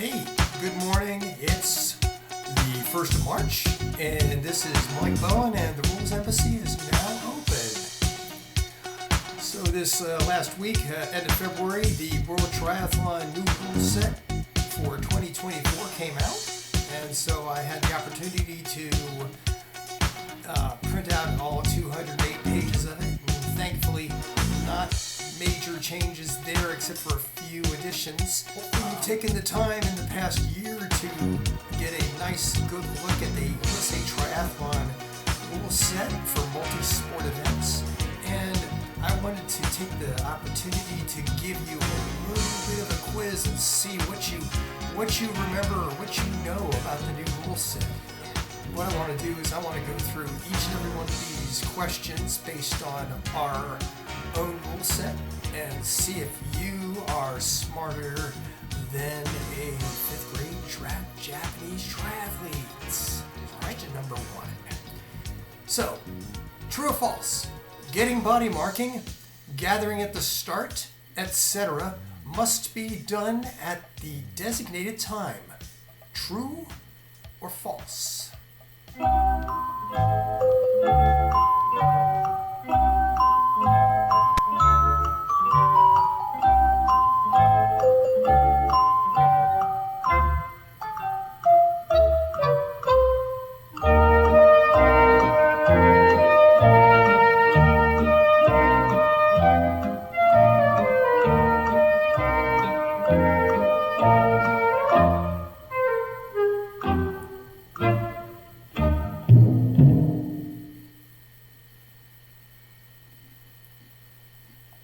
Hey, good morning. It's the 1st of March, and this is Mike Bowen, and the Rules Embassy is now open. So this last week, end of February, the World Triathlon New Rule Set for 2024 came out, and so I had the opportunity to print out all 208 pages of it, and thankfully not major changes there except for a few additions. Hopefully you've taken the time in the past year to get a nice good look at the USAT Triathlon rule set for multi-sport events, and I wanted to take the opportunity to give you a little bit of a quiz and see what you remember or what you know about the new rule set. What I want to do is I want to go through each and every one of these questions based on our own rule set and see if you are smarter than a 5th grade Japanese triathlete. Question number 1. So, true or false? Getting body marking, gathering at the start, etc. must be done at the designated time. True or false?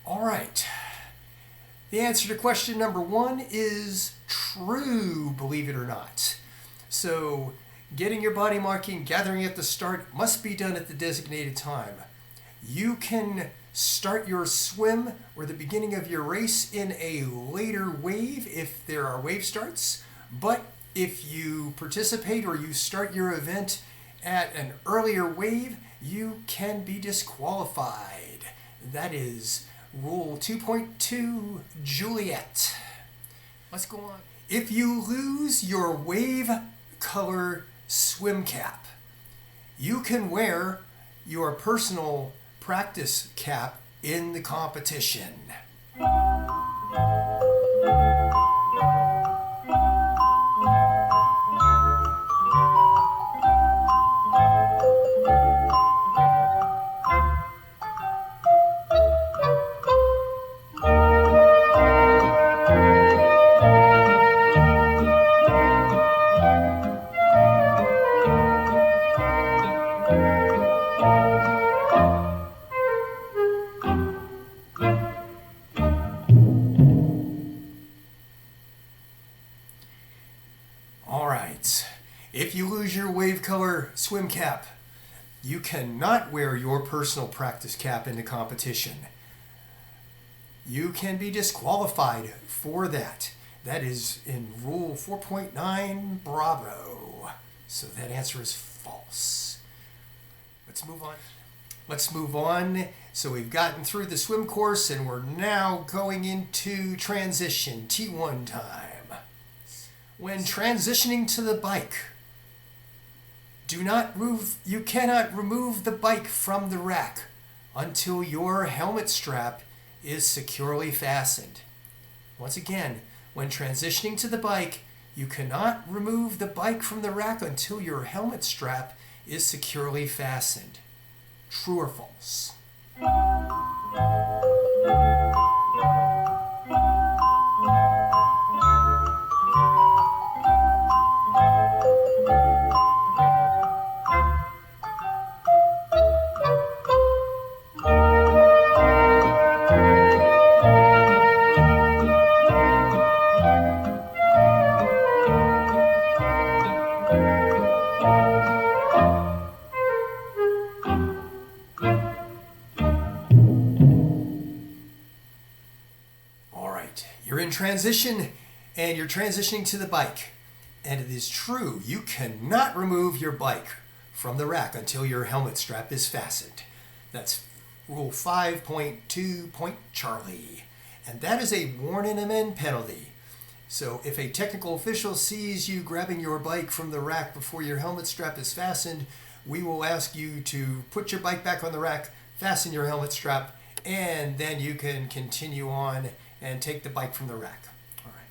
All right. The answer to question number 1 is true, believe it or not. So, getting your body marking, gathering at the start must be done at the designated time. You can start your swim or the beginning of your race in a later wave if there are wave starts, but if you participate or you start your event at an earlier wave, you can be disqualified. That is Rule 2.2, Juliet. Let's go on. If you lose your wave color swim cap, you can wear your personal practice cap in the competition. If you lose your wave color swim cap, you cannot wear your personal practice cap in the competition. You can be disqualified for that. That is in Rule 4.9 Bravo. So that answer is false. Let's move on. So we've gotten through the swim course and we're now going into transition, T1 time. When transitioning to the bike, you cannot remove the bike from the rack until your helmet strap is securely fastened. Once again, when transitioning to the bike, you cannot remove the bike from the rack until your helmet strap is securely fastened. True or false? You're in transition and you're transitioning to the bike. And it is true, you cannot remove your bike from the rack until your helmet strap is fastened. That's Rule 5.2. Charlie. And that is a warn and amend penalty. So if a technical official sees you grabbing your bike from the rack before your helmet strap is fastened, we will ask you to put your bike back on the rack, fasten your helmet strap, and then you can continue on and take the bike from the rack. All right.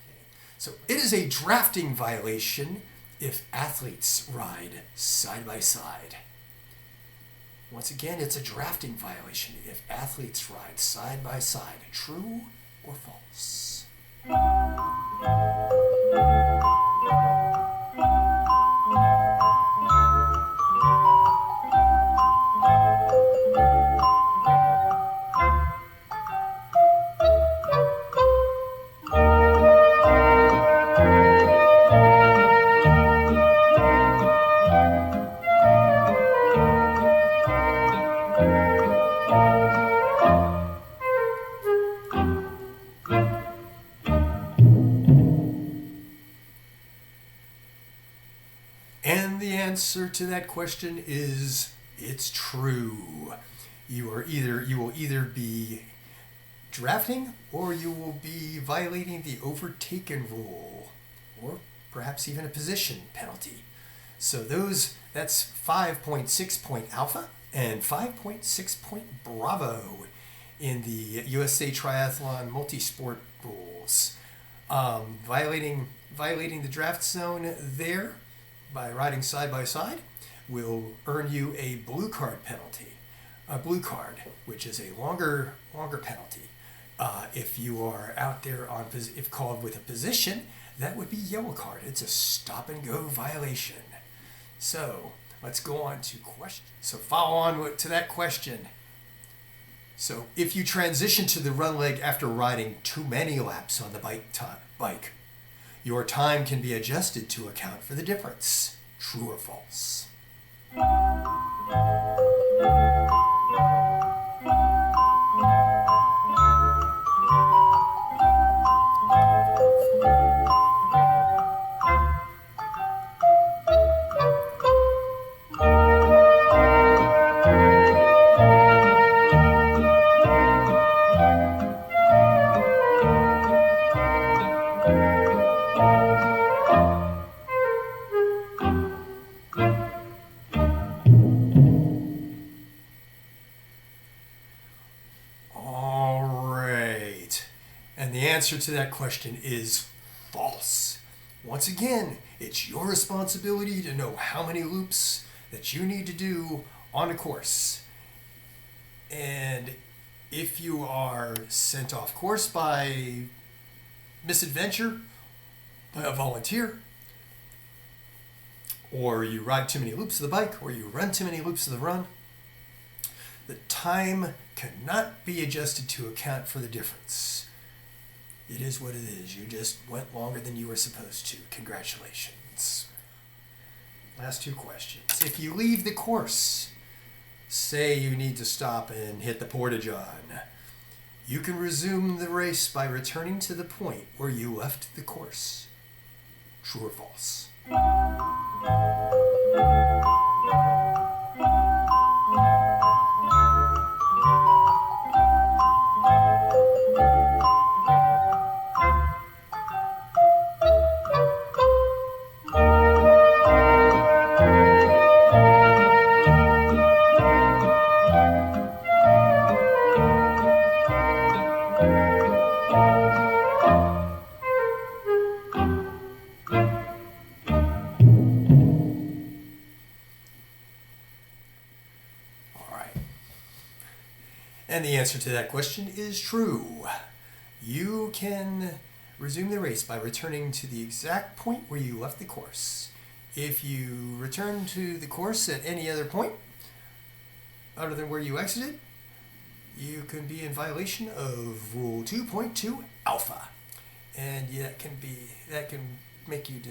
So it is a drafting violation if athletes ride side by side. Once again, it's a drafting violation if athletes ride side by side. True or false? And the answer to that question is it's true. You will either be drafting or you will be violating the overtaken rule, or perhaps even a position penalty. So that's 5.6 point alpha and 5.6 point bravo in the USAT Triathlon Multisport rules. Violating the draft zone there by riding side by side will earn you a blue card penalty. A blue card, which is a longer penalty. If you are out there if called with a position, that would be yellow card. It's a stop and go violation. So let's go on to question. So follow on to that question. So if you transition to the run leg after riding too many laps on the bike, your time can be adjusted to account for the difference. True or false? And the answer to that question is false. Once again, it's your responsibility to know how many loops that you need to do on a course. And if you are sent off course by misadventure, by a volunteer, or you ride too many loops of the bike, or you run too many loops of the run, the time cannot be adjusted to account for the difference. It is what it is. You just went longer than you were supposed to. Congratulations. Last two questions. If you leave the course, say you need to stop and hit the porta-john, you can resume the race by returning to the point where you left the course. True or false? And the answer to that question is true. You can resume the race by returning to the exact point where you left the course. If you return to the course at any other point other than where you exited, you can be in violation of Rule 2.2 Alpha. And that can make you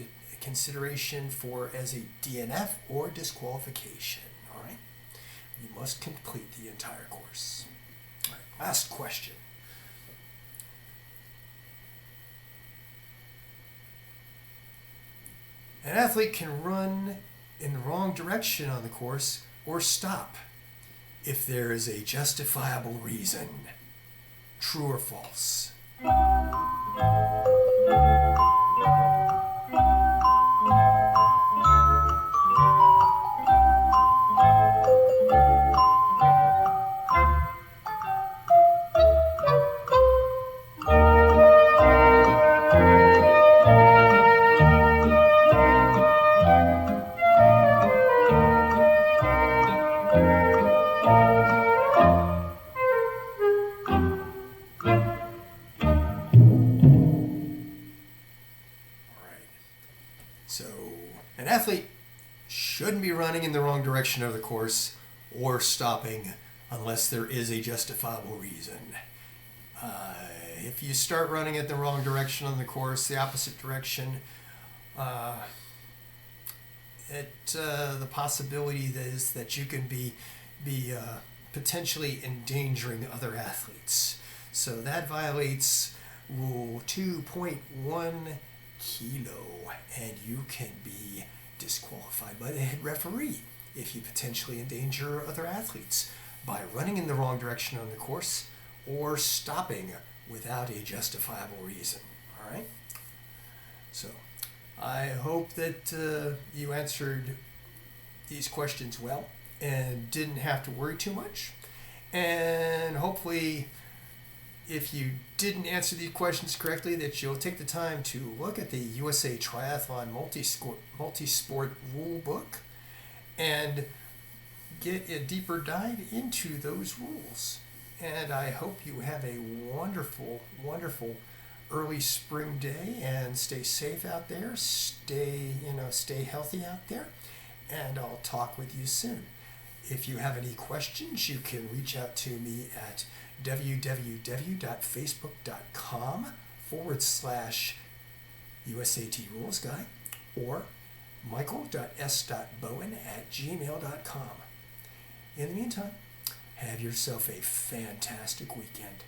consideration for as a DNF or disqualification. All right? You must complete the entire course. All right, last question. An athlete can run in the wrong direction on the course or stop if there is a justifiable reason. True or false? An athlete shouldn't be running in the wrong direction of the course or stopping unless there is a justifiable reason. If you start running at the wrong direction on the course, the opposite direction, the possibility is that you can be potentially endangering other athletes. So that violates Rule 2.1 kilo, and you can be disqualified by the head referee if you potentially endanger other athletes by running in the wrong direction on the course or stopping without a justifiable reason. All right? So I hope that you answered these questions well and didn't have to worry too much. And hopefully, if you didn't answer these questions correctly, that you'll take the time to look at the USA Triathlon Multisport Rule Book and get a deeper dive into those rules. And I hope you have a wonderful, wonderful early spring day, and stay safe out there. Stay healthy out there, and I'll talk with you soon. If you have any questions, you can reach out to me at www.facebook.com/USAT Rules Guy or michael.s.bowen@gmail.com. In the meantime, have yourself a fantastic weekend.